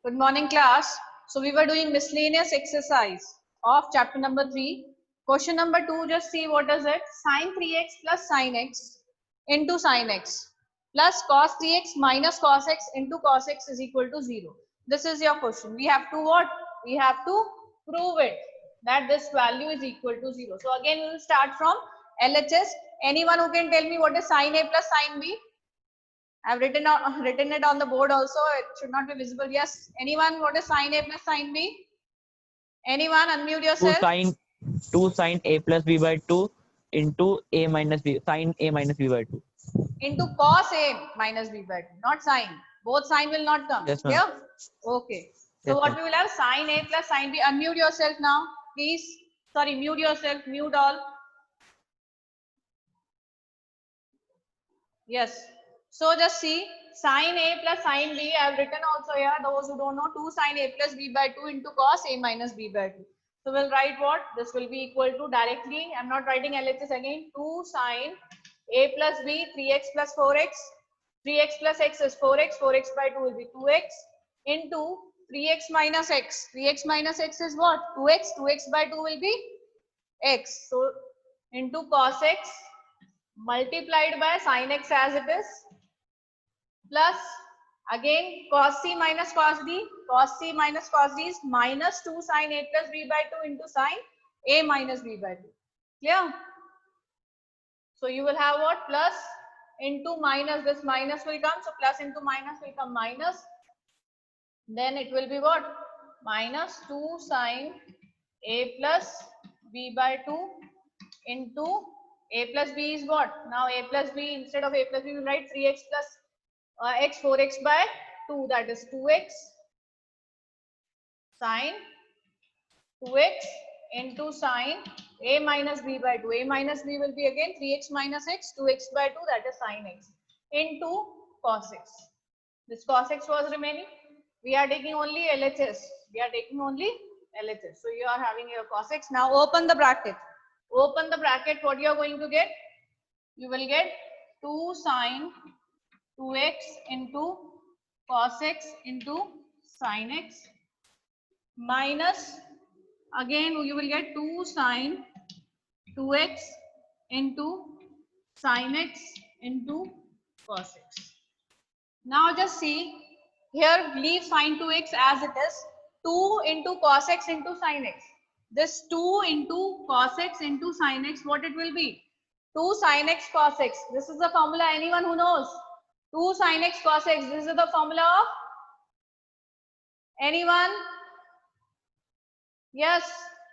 Good morning, class. So we were doing miscellaneous exercise of chapter number 3. Question number 2, just see what is it. Sin 3x plus sin x into sin x plus cos 3x minus cos x into cos x is equal to 0. This is your question. We have to what? We have to prove it that this value is equal to 0. So again we will start from LHS. Anyone who can tell me what is sin A plus sin B? I've written it on the board also. It should not be visible. Yes. Anyone? What is sin A plus sin B? Anyone? Unmute 2 yourself. sin a plus b by 2 into a minus b sin a minus b by 2 Into cos A minus B by 2. Not sin. Both sign will not come. yes ma'am Clear? Okay. So yes what ma'am we will have? Sin A plus sin B. Unmute yourself now. Please. Sorry, mute yourself. Mute all. Yes. So just see sin A plus sin B. I have written also here. Those who don't know, 2 sin A plus B by 2 into cos A minus B by 2. So we'll write what? This will be equal to directly. I'm not writing LHS again. 2 sin A plus B, 3x plus 4x. 3x plus x is 4x. 4x by 2 will be 2x into 3x minus x. 3x minus x is what? 2x. 2x by 2 will be x. So into cos x multiplied by sin x as it is plus again cos c minus cos d. Cos c minus cos d is minus 2 sin a plus b by 2 into sin a minus b by 2. Clear? So you will have what? Plus into minus. This minus will come. So plus into minus will come minus. Then it will be what? Minus 2 sin a plus b by 2 into a plus b is what? Now a plus b, instead of a plus b we will write 3x plus x, 4x by 2, that is 2x sin 2x into sin a minus b by 2. A minus b will be again 3x minus x, 2x by 2, that is sin x into cos x. This cos x was remaining. We are taking only LHS. We are taking only LHS. So you are having your cos x. Now open the bracket. Open the bracket. What you are going to get? You will get 2 sin 2x into cos x into sin x minus, again you will get 2 sin 2x into sin x into cos x. Now just see here, leave sin 2x as it is. 2 into cos x into sin x. This 2 into cos x into sin x, what it will be? 2 sin x cos x. This is the formula. Anyone who knows? 2 sin x cos x. This is the formula of anyone? Yes.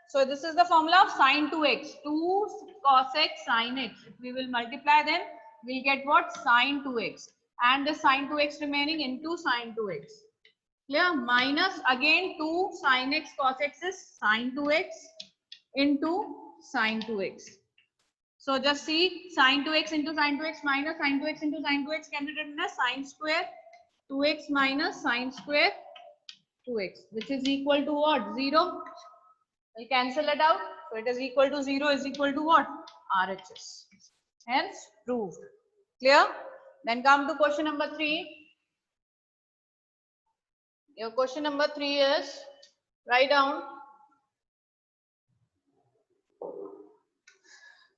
So this is the formula of sin 2x. 2 cos x sin x. If we will multiply them, we'll get what? Sin 2x. And the sin 2x remaining into sin 2x. Clear? Minus again 2 sin x cos x is sin 2x into sin 2x. So just see sin 2x into sin 2x minus sin 2x into sin 2x can be written as sin square 2x minus sin square 2x, which is equal to what? 0. We'll cancel it out. So it is equal to 0 is equal to what? RHS. Hence proved. Clear? Then come to question number 3. Your question number 3 is, write down.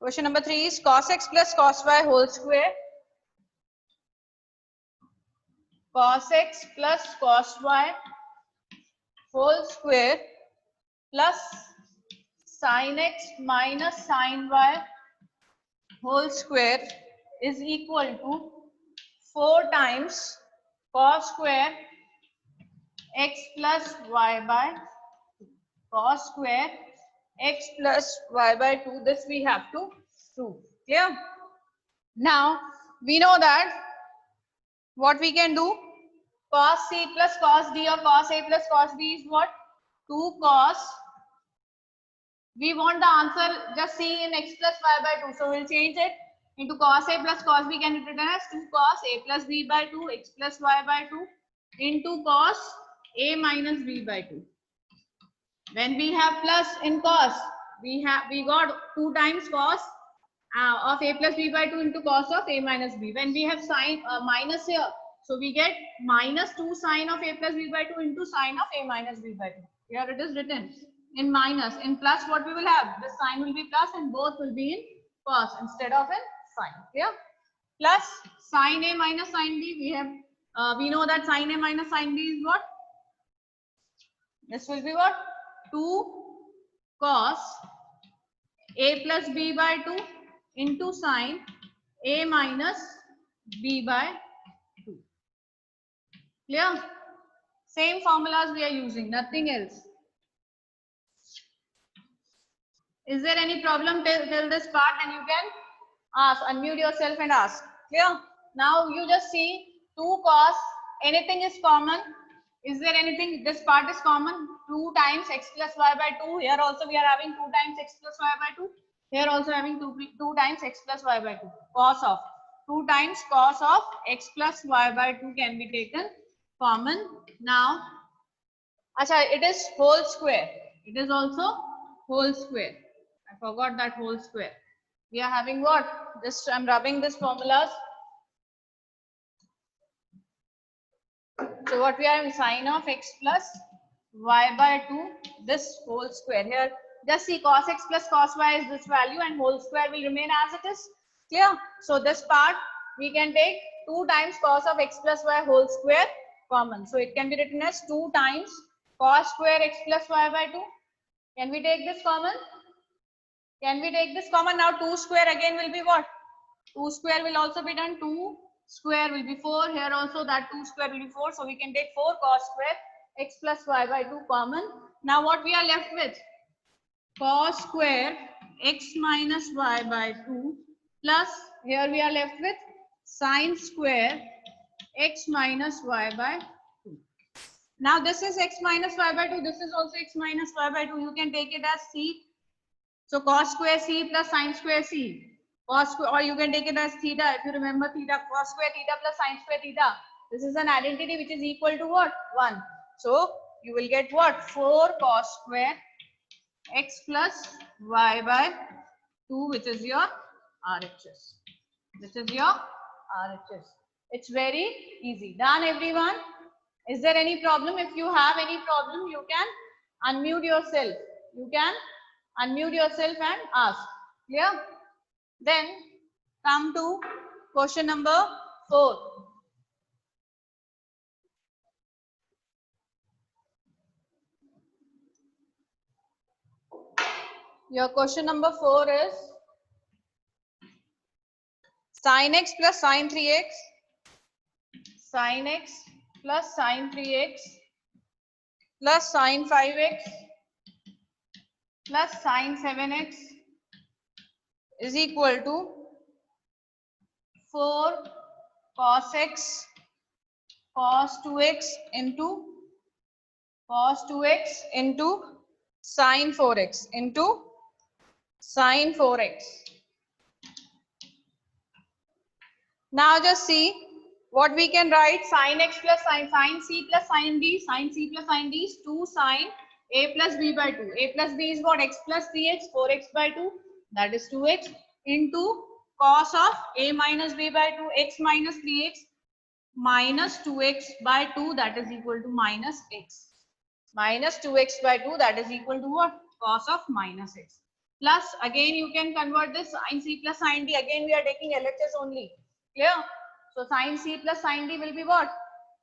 Question number 3 is cos x plus cos y whole square. Cos x plus cos y whole square plus sin x minus sin y whole square is equal to 4 times cos square x plus y by 2. Cos square x plus y by 2. This we have to prove. Clear? Now we know that what we can do, cos c plus cos d or cos a plus cos b is what? 2 cos. We want the answer, just see in x plus y by 2. So we'll change it into cos a plus cos b can be written as 2 cos a plus b by 2 x plus y by 2 into cos a minus b by 2. When we have plus in cos, we got 2 times cos of a plus b by 2 into cos of a minus b. When we have sin minus here, So we get minus 2 sine of a plus b by 2 into sine of a minus b by 2. Here it is written in minus. In plus, what we will have? The sign will be plus and both will be in cos instead of in sine. Clear? Plus sine a minus sine b. We know that sine a minus sine b is what? This will be what? 2 cos a plus b by 2 into sine a minus b by 2. Clear? Same formulas we are using, nothing else. Is there any problem till this part? Then you can ask, unmute yourself and ask. Clear? Now you just see 2 cos, anything is common. Is there anything? This part is common. 2 times x plus y by 2. Here also we are having 2 times x plus y by 2. Here also having 2 times x plus y by 2. Cos of 2 times cos of x plus y by 2 can be taken common. Now, acha, it is whole square. It is also whole square. I forgot that whole square. We are having what? Just I'm rubbing this formulas. So what we are having, sine of x plus y by 2, this whole square. Here just see cos x plus cos y is this value and whole square will remain as it is. Clear? So this part we can take 2 times cos of x plus y whole square common. So it can be written as 2 times cos square x plus y by 2. Can we take this common? Can we take this common? Now 2 square again will be what? 2 square will also be done. 2 square will be 4. Here also that 2 square will be 4. So we can take 4 cos square x plus y by 2 common. Now what we are left with? Cos square x minus y by 2 plus here we are left with sine square x minus y by 2. Now this is x minus y by 2. This is also x minus y by 2. You can take it as c. So cos square c plus sine square c. Cos square, or you can take it as theta. If you remember theta, cos square theta plus sine square theta. This is an identity which is equal to what? 1. So you will get what? 4 cos square x plus y by 2, which is your RHS. This is your RHS. It's very easy. Done, everyone? Is there any problem? If you have any problem, you can unmute yourself. You can unmute yourself and ask. Clear? Then come to question number 4. Your question number 4 is sin x plus sin 3x, sin x plus sin 3x plus sin 5x plus sin 7x is equal to 4 cos x cos 2x into sin 4x into sin 4x. Now just see what we can write. Sin x plus sin c plus sin b, sin c plus sin d is 2 sin a plus b by 2. A plus b is what? X plus 3x, 4x by 2, that is 2x, into cos of a minus b by 2, x minus 3x minus 2x by 2, that is equal to minus x. Minus 2x by 2, that is equal to what? Cos of minus x. Plus again you can convert this sin c plus sin d. Again we are taking LHS only. Clear? So sin c plus sin d will be what?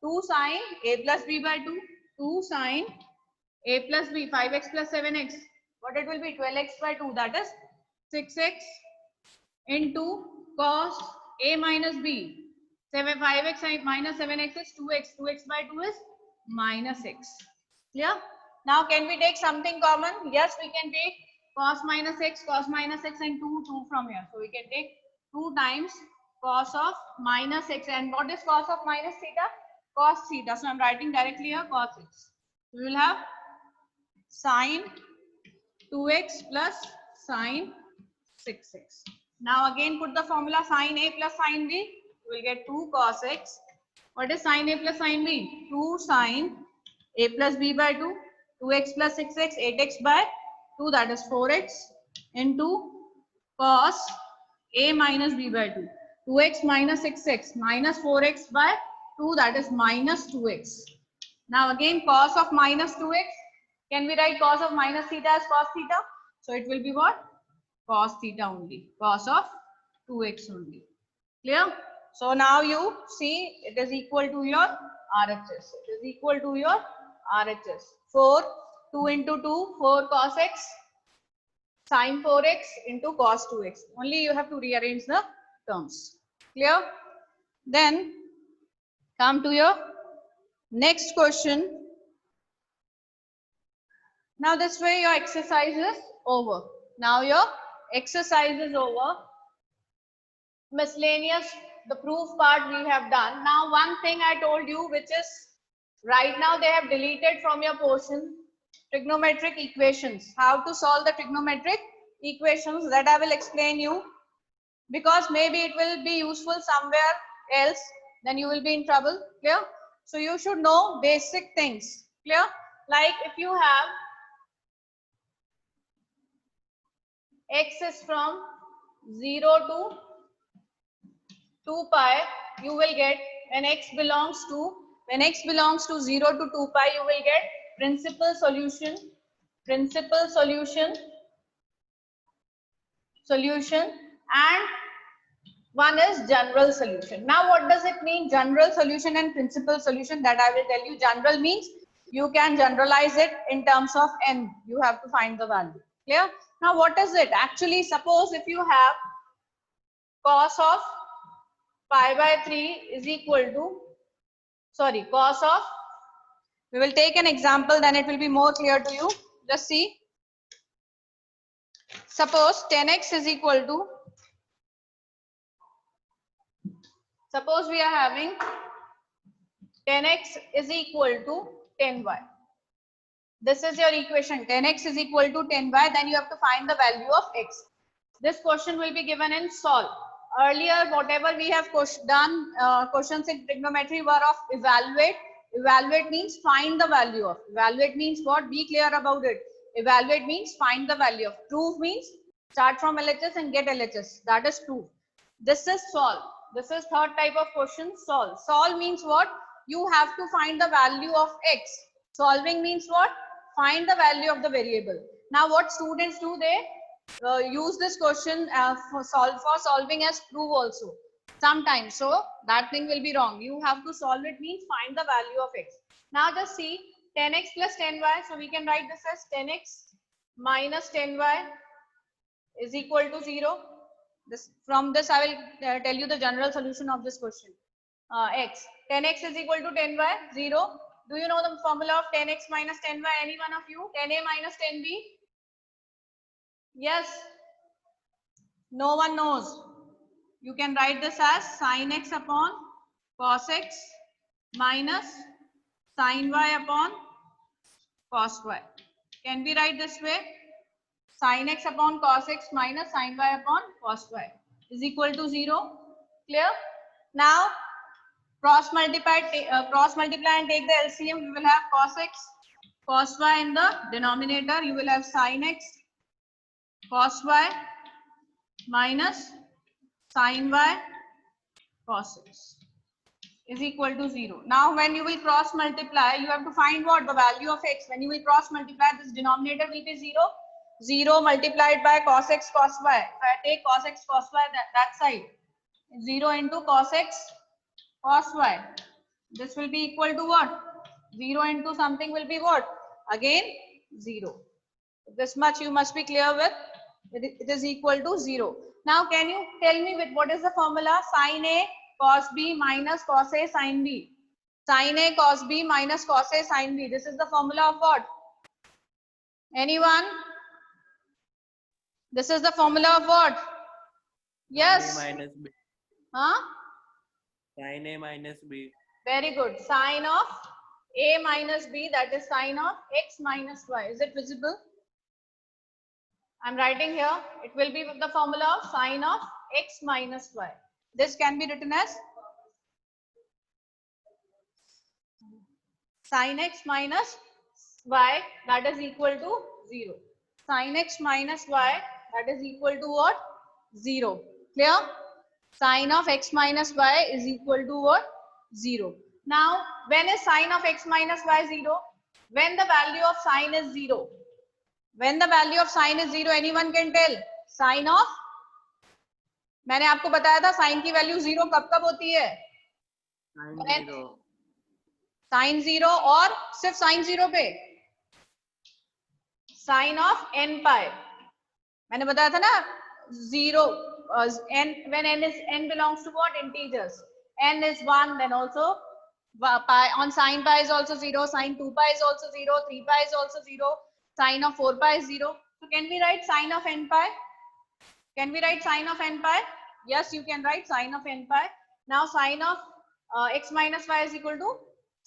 2 sin a plus b by 2, 2 sin a plus b, 5x plus 7x. What it will be? 12x by 2, that is 6x into cos a minus b. 5x minus 7x is 2x. 2x by 2 is minus x. Clear? Now can we take something common? Yes, we can take cos minus x and 2 from here. So we can take 2 times cos of minus x. And what is cos of minus theta? Cos theta. So I'm writing directly here cos x. We will have sin 2x plus sin 6x. Now again put the formula sin a plus sin b. We will get 2 cos x. What is sin a plus sin b? 2 sin a plus b by 2, 2x plus 6x, 8x by 2, that is 4x, into cos a minus b by 2, 2x minus 6x minus 4x by 2, that is minus 2x. Now again cos of minus 2x. Can we write cos of minus theta as cos theta? So it will be what? Cos theta only. Cos of 2x only. Clear? So now you see it is equal to your RHS. It is equal to your RHS. 4, 2 into 2, 4 cos x, sin 4x into cos 2x. Only you have to rearrange the terms. Clear? Then come to your next question. Now this way your exercise is over. Now your exercise is over. Miscellaneous, the proof part we have done. Now one thing I told you, which is right now they have deleted from your portion trigonometric equations. How to solve the trigonometric equations, that I will explain you, because maybe it will be useful somewhere else, then you will be in trouble. Clear? So you should know basic things. Clear? Like if you have x is from 0 to 2 pi, you will get when x belongs to 0 to 2 pi, you will get principal solution, and one is general solution. Now what does it mean, general solution and principal solution? That I will tell you. General means you can generalize it in terms of n. You have to find the value. Clear? Now what is it? Actually, suppose if you have cos of pi by 3 is equal to, cos of, we will take an example, then it will be more clear to you. Just see. Suppose 10x is equal to, suppose we are having 10x is equal to 10y. This is your equation. 10x is equal to 10y. Then you have to find the value of x. This question will be given in solve. Earlier, whatever we have done, questions in trigonometry were of evaluate. Evaluate means find the value of. Evaluate means what? Be clear about it. Evaluate means find the value of. Prove means start from LHS and get LHS. That is proof. This is solve. This is third type of question, solve. Solve means what? You have to find the value of x. Solving means what? Find the value of the variable. Now what students do, they use this question for solving as prove also sometimes. So that thing will be wrong. You have to solve it means find the value of x. Now just see 10x plus 10y. So we can write this as 10x minus 10y is equal to 0. From this I will tell you the general solution of this question. X. 10x is equal to 10y, 0. Do you know the formula of 10x minus 10y? Any one of you? 10a minus 10b? Yes. No one knows. You can write this as sin x upon cos x minus sin y upon cos y. Can we write this way? Sin x upon cos x minus sin y upon cos y is equal to 0. Clear? Now cross multiply and take the LCM. We will have cos x, cos y in the denominator. You will have sin x, cos y minus sin y, cos x is equal to 0. Now when you will cross multiply, you have to find what? The value of x. When you will cross multiply, this denominator will be 0. 0 multiplied by cos x, cos y. If I take cos x, cos y that side, 0 into cos x, cos y. This will be equal to what? 0 into something will be what? Again 0. This much you must be clear with. It is equal to 0. Now can you tell me with what is the formula? Sin A cos B minus cos A sin B. Sin A cos B minus cos A sin B. This is the formula of what? Anyone? This is the formula of what? Yes. Sin A minus B. Huh? Sin A minus B. Very good. Sin of A minus B, that is sin of x minus y. Is it visible? I'm writing here. It will be with the formula of sin of x minus y. This can be written as sin x minus y, that is equal to 0. Sin x minus y, that is equal to what? 0. Clear? Sin of x minus y is equal to what? 0. Now, when is sine of x minus y 0? When the value of sine is 0. When the value of sine is 0, anyone can tell? Sine of, मैंने आपको बताया था sign की value 0 कब कब होती है? sin 0. Sign 0 और सिर्फ साइन 0 पे साइन ऑफ n पाई, मैंने बताया था ना 0 n when n belongs to what? Integers. N is 1, then also pi on sin pi is also 0, sin 2 pi is also 0, 3 pi is also 0, sin of 4 pi is 0. So can we write sin of n pi? Can we write sin of n pi? Yes, you can write sin of n pi. Now sin of x minus y is equal to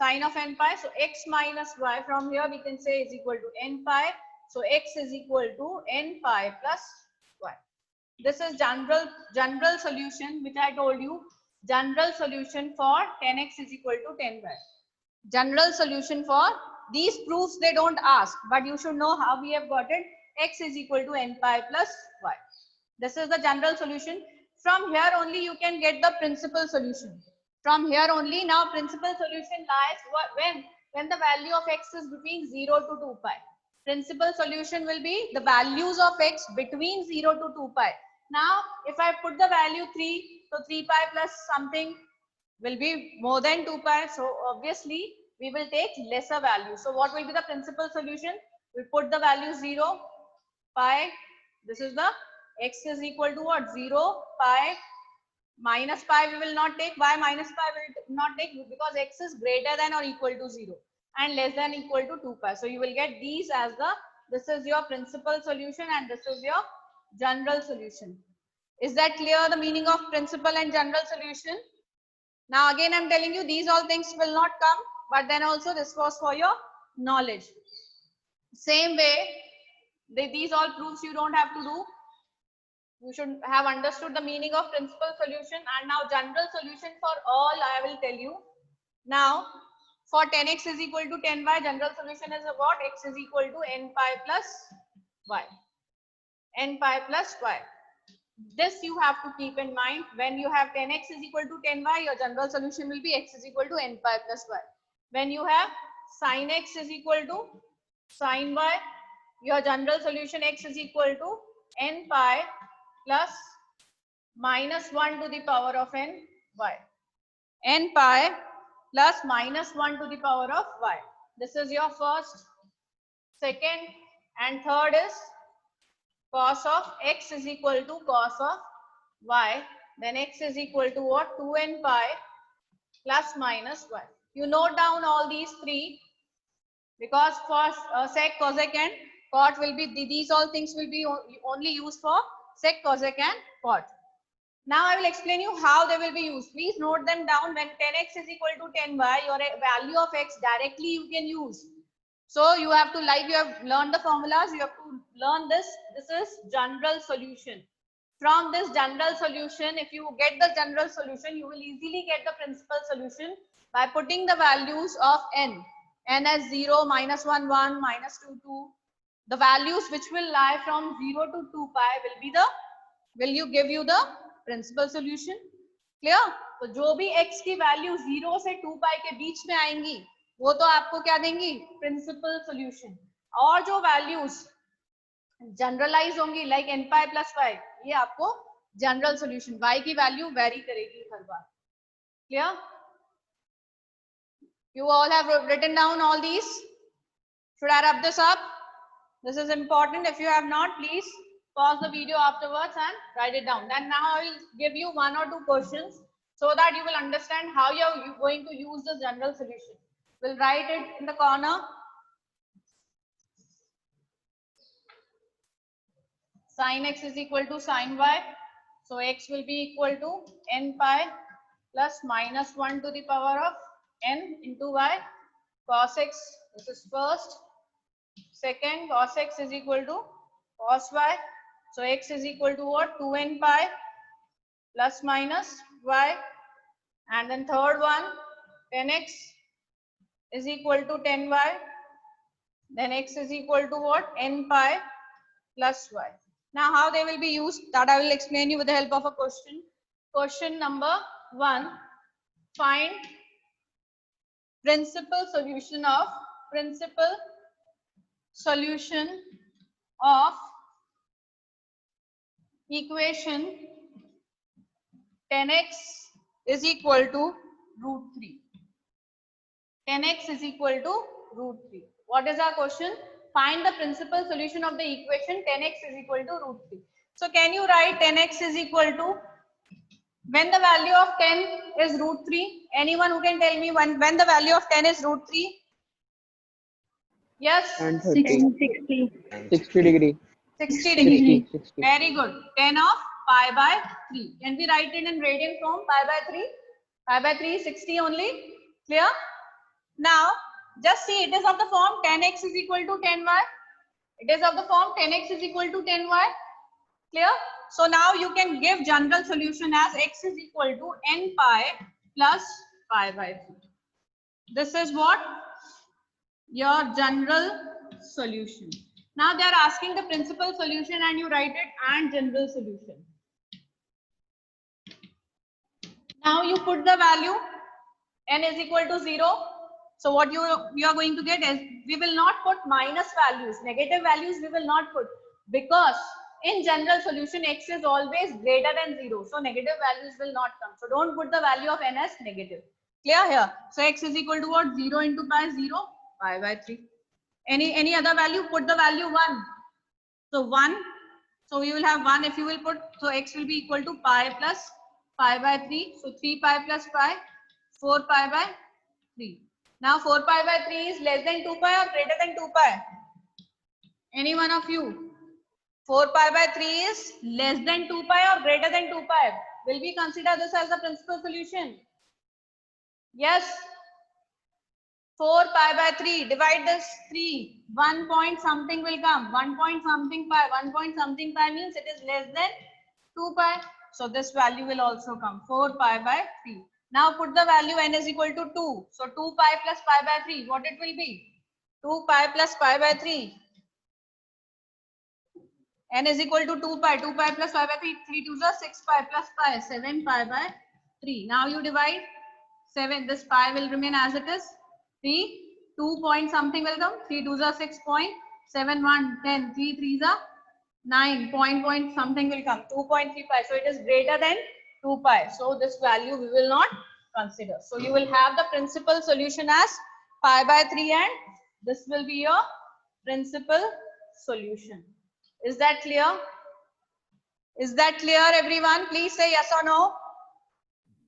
sin of n pi. So x minus y from here we can say is equal to n pi. So x is equal to n pi plus y. This is general solution which I told you. General solution for 10x is equal to 10y. General solution for these proofs they don't ask, but you should know how we have got it. X is equal to n pi plus y. This is the general solution. From here only you can get the principal solution. From here only now principal solution lies when the value of x is between 0 to 2 pi. Principal solution will be the values of x between 0 to 2 pi. Now if I put the value 3, so 3 pi plus something will be more than 2 pi. So obviously we will take lesser value. So what will be the principal solution? We put the value 0, pi. This is the x is equal to what? 0, pi. Minus pi we will not take. Why minus pi will not take? Because x is greater than or equal to 0 and less than equal to 2 pi. So you will get these as this is your principal solution and this is your general solution. Is that clear, the meaning of principal and general solution? Now again I'm telling you these all things will not come, but then also this was for your knowledge. Same way, these all proofs you don't have to do. You should have understood the meaning of principal solution, and now general solution for all I will tell you. Now for 10x is equal to 10y, general solution is what? X is equal to n pi plus y. N pi plus y. This you have to keep in mind. When you have 10x is equal to 10y, your general solution will be x is equal to n pi plus y. When you have sin x is equal to sin y, your general solution x is equal to n pi plus minus 1 to the power of n y. N pi plus minus 1 to the power of y. This is your first. Second and third is cos of x is equal to cos of y. Then x is equal to what? 2n pi plus minus y. You note down all these three, because for sec, cosec and cot will be, these all things will be only used for sec, cosec and cot. Now I will explain you how they will be used. Please note them down. When 10x is equal to 10y, your value of x directly you can use. So you have to, like you have learned the formulas, you have to learn this. This is general solution. From this general solution, if you get the general solution, you will easily get the principal solution by putting the values of n. N as 0, minus 1, 1, minus 2, 2. The values which will lie from 0 to 2 pi will give you the principal solution. Clear? तो जो भी x की value 0 से 2 pi के बीच में आएंगी वो तो आपको क्या देंगी? Principal solution. और जो वैल्यूज जनरलाइज होंगी like n pi plus y, ये आपको जनरल सॉल्यूशन. y की वैल्यू वेरी करेगी हर बार. Clear? You all have written down all these. Should I wrap this up? This is important. If you have not, please pause the video afterwards and write it down. Then now I will give you 1 or 2 questions so that you will understand how you are going to use the general solution. We'll write it in the corner. Sin x is equal to sin y. So x will be equal to n pi plus minus 1 to the power of n into y. Cos x, this is first. Second, cos x is equal to cos y. So x is equal to what? 2n pi plus minus y. And then third one, 10x is equal to 10y. Then x is equal to what? N pi plus y. Now how they will be used, that I will explain you with the help of a question. Question number 1. Find principal solution of equation 10x is equal to root 3. 10x is equal to root 3. What is our question? Find the principal solution of the equation 10x is equal to root 3. So can you write 10x is equal to, when the value of 10 is root 3? Anyone who can tell me when the value of 10 is root 3? Yes? And 30. 60 degree. 60 degree. 60. Very good. 10 of pi by 3. Can we write it in radian form? Pi by 3. Pi by 3 is 60 only. Clear? Now, just see, it is of the form 10x is equal to 10y. It is of the form 10x is equal to 10y. Clear? So now you can give general solution as x is equal to n pi plus pi by 3. This is what? Your general solution. Now they are asking the principal solution and you write it and general solution. Now you put the value n is equal to 0. So what you are going to get is, we will not put minus values, negative values we will not put, because in general solution x is always greater than 0. So negative values will not come. So don't put the value of n as negative. Clear here? So x is equal to what? 0 into pi, 0, pi by 3. Any other value? Put the value 1. So 1. So you will have 1 if you will put. So x will be equal to pi plus pi by 3. So 3 pi plus pi, 4 pi by 3. Now 4 pi by 3 is less than 2 pi or greater than 2 pi? Any one of you? 4 pi by 3 is less than 2 pi or greater than 2 pi? Will we consider this as the principal solution? Yes. 4 pi by 3, divide this 3, 1 point something will come, 1 point something pi, 1 point something pi means it is less than 2 pi. So this value will also come, 4 pi by 3. Now put the value n is equal to 2. So 2 pi plus pi by 3, what it will be? 2 pi plus pi by 3. N is equal to 2 pi, 2 pi plus pi by 3, 3 to the 6 pi plus pi, 7 pi by 3. Now you divide 7, this pi will remain as it is. 3, 2 point something will come, 3 to the 6 point, 7, 1, 10, 3, 3 the 9, point something will come, 2.35. So it is greater than 2 pi. So this value we will not consider. So you will have the principal solution as pi by 3 and this will be your principal solution. Is that clear? Is that clear, everyone? Please say yes or no.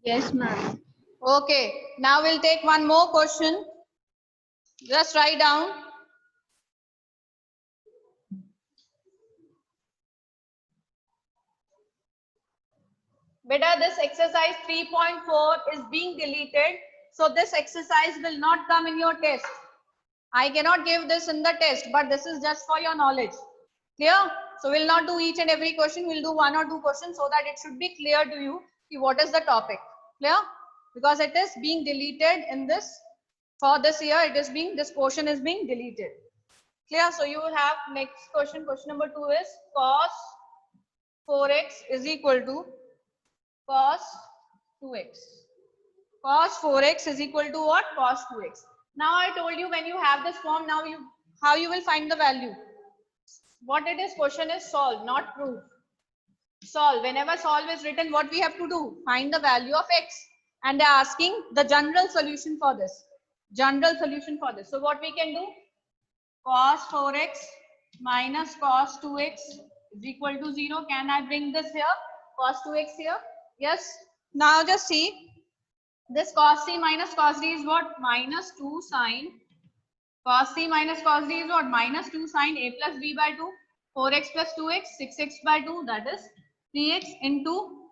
Yes, ma'am. Okay. Now we'll take one more question. Just write down. Beta, this exercise 3.4 is being deleted. So this exercise will not come in your test. I cannot give this in the test, but this is just for your knowledge. Clear? So we'll not do each and every question. We'll do 1 or 2 questions so that it should be clear to you what is the topic. Clear? Because it is being deleted in this, for this year, it is being, this portion is being deleted. Clear? So you will have next question. Question number 2 is cos 4x is equal to cos 2x. Cos 4x is equal to what? Cos 2x. Now I told you when you have this form, now how you will find the value. What it is, question is solve, not prove. Solve. Whenever solve is written, what we have to do? Find the value of x. And they are asking the general solution for this. General solution for this. So what we can do? Cos 4x minus cos 2x is equal to 0. Can I bring this here? Cos 2x here? Yes. Now just see. This cos c minus cos d is what? Minus 2 sine. Cos c minus cos d is what? Minus 2 sine a plus b by 2. 4x plus 2x, 6x by 2, that is 3x into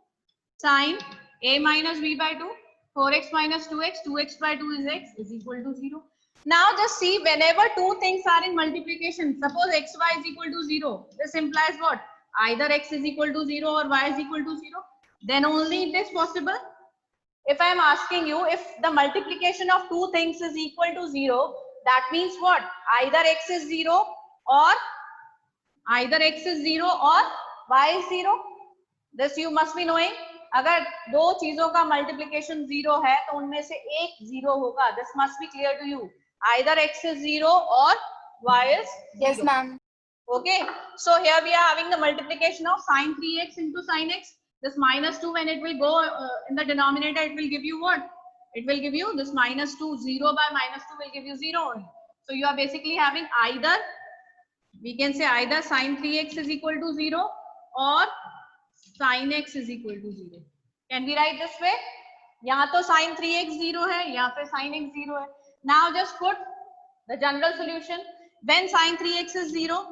sine a minus b by 2. 4x minus 2x, 2x by 2 is x is equal to 0. Now just see, whenever two things are in multiplication, suppose xy is equal to 0. This implies what? Either x is equal to 0 or y is equal to 0. Then only it is possible. If I am asking you if the multiplication of two things is equal to 0, that means what? Either x is 0 or y is 0. This you must be knowing. अगर दो चीजों का multiplication 0 है तो उनमें से एक 0 होगा. This must be clear to you. Either x is 0 or y is 0. Yes, ma'am. Okay, so here we are having the multiplication of sin 3x into sin x. This minus 2, when it will go in the denominator, it will give you what? It will give you this minus 2. 0 by minus 2 will give you 0 only. So you are basically having either, we can say either sin 3x is equal to 0 or sin x is equal to 0. Can we write this way? यहाँ तो sin 3x 0 है, यहाँ पे sin x 0 है. Now just put the general solution. When sin 3x is 0,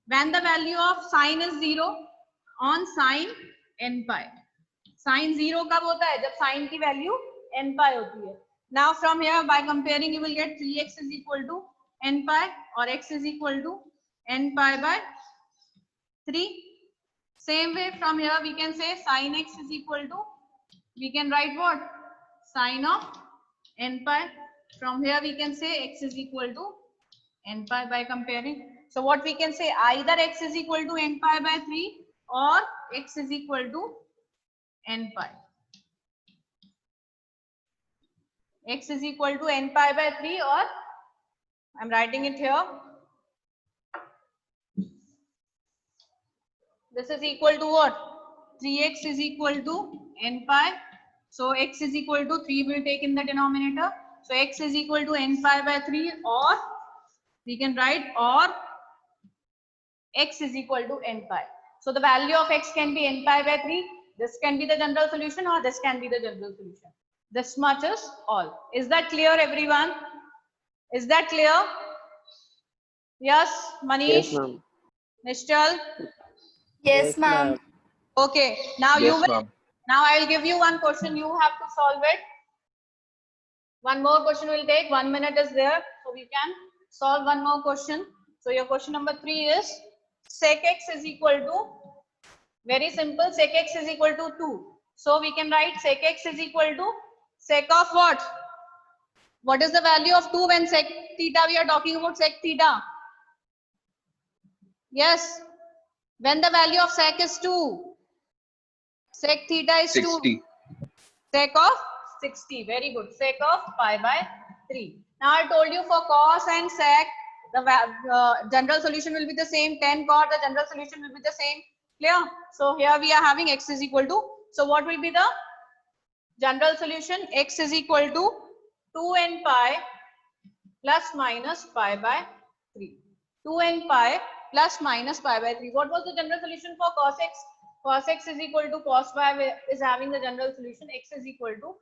when the value of sin is 0 on sin n pi. Sin 0 कब होता है? जब sin की value n pi होती है. Now from here by comparing you will get 3x is equal to n pi or x is equal to n pi by 3. Same way from here we can say sin x is equal to, we can write what? Sin of n pi. From here we can say x is equal to n pi by comparing. So what we can say, either x is equal to n pi by 3 or x is equal to n pi. X is equal to n pi by 3 or I'm writing it here. This is equal to what? 3x is equal to n pi. So x is equal to 3 will take in the denominator. So x is equal to n pi by 3 or we can write or x is equal to n pi. So the value of x can be n pi by 3. This can be the general solution or this can be the general solution. This much is all. Is that clear, everyone? Is that clear? Yes, Manish? Yes, ma'am. Nishchal? Yes, ma'am. Okay. Now Yes, you will. ma'am. Now I will give you one question. You have to solve it. One more question will take 1 minute is there, so we can solve one more question. So your question number 3 is sec x is equal to, very simple, sec x is equal to 2. So we can write sec x is equal to sec of what? What is the value of 2 when sec theta? We are talking about sec theta. Yes. When the value of sec is 2, sec theta is 60. 2. Sec of 60. Very good. Sec of pi by 3. Now I told you for cos and sec, the general solution will be the same. Tan cot, the general solution will be the same. Clear? So here we are having x is equal to. So what will be the general solution? X is equal to 2n pi plus minus pi by 3. 2n pi plus minus pi by 3. What was the general solution for cos x? Cos x is equal to cos y is having the general solution. X is equal to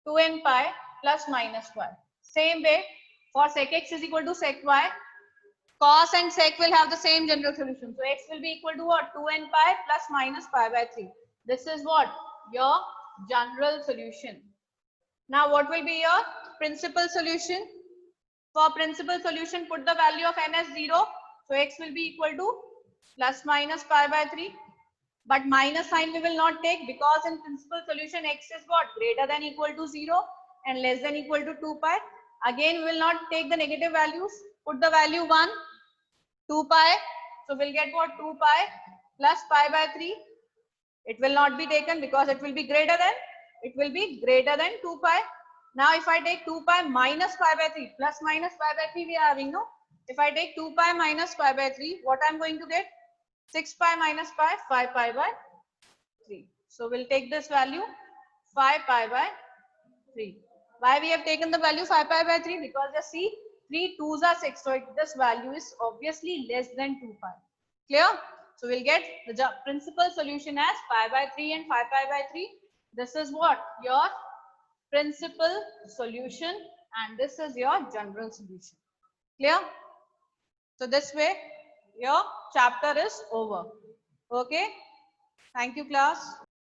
2n pi plus minus y. Same way for sec x is equal to sec y. Cos and sec will have the same general solution. So x will be equal to what? 2n pi plus minus pi by 3. This is what? Your general solution. Now what will be your principal solution? For principal solution, put the value of n as 0. So x will be equal to plus minus pi by 3. But minus sign we will not take because in principal solution x is what? Greater than equal to 0 and less than equal to 2 pi. Again we will not take the negative values. Put the value 1, 2 pi. So we'll get what? 2 pi plus pi by 3. It will not be taken because it will be greater than. It will be greater than 2 pi. Now if I take 2 pi minus pi by 3 plus minus pi by 3 we are having, no? If I take 2 pi minus pi by 3, what I'm going to get? 6 pi minus pi, 5 pi by 3. So we'll take this value 5 pi by 3. Why we have taken the value 5 pi by 3? Because just see 3 2s are 6. So this value is obviously less than 2 pi. Clear? So we'll get the principal solution as pi by 3 and 5 pi by 3. This is what? Your principal solution and this is your general solution. Clear? So this way your chapter is over. Okay. Thank you, class.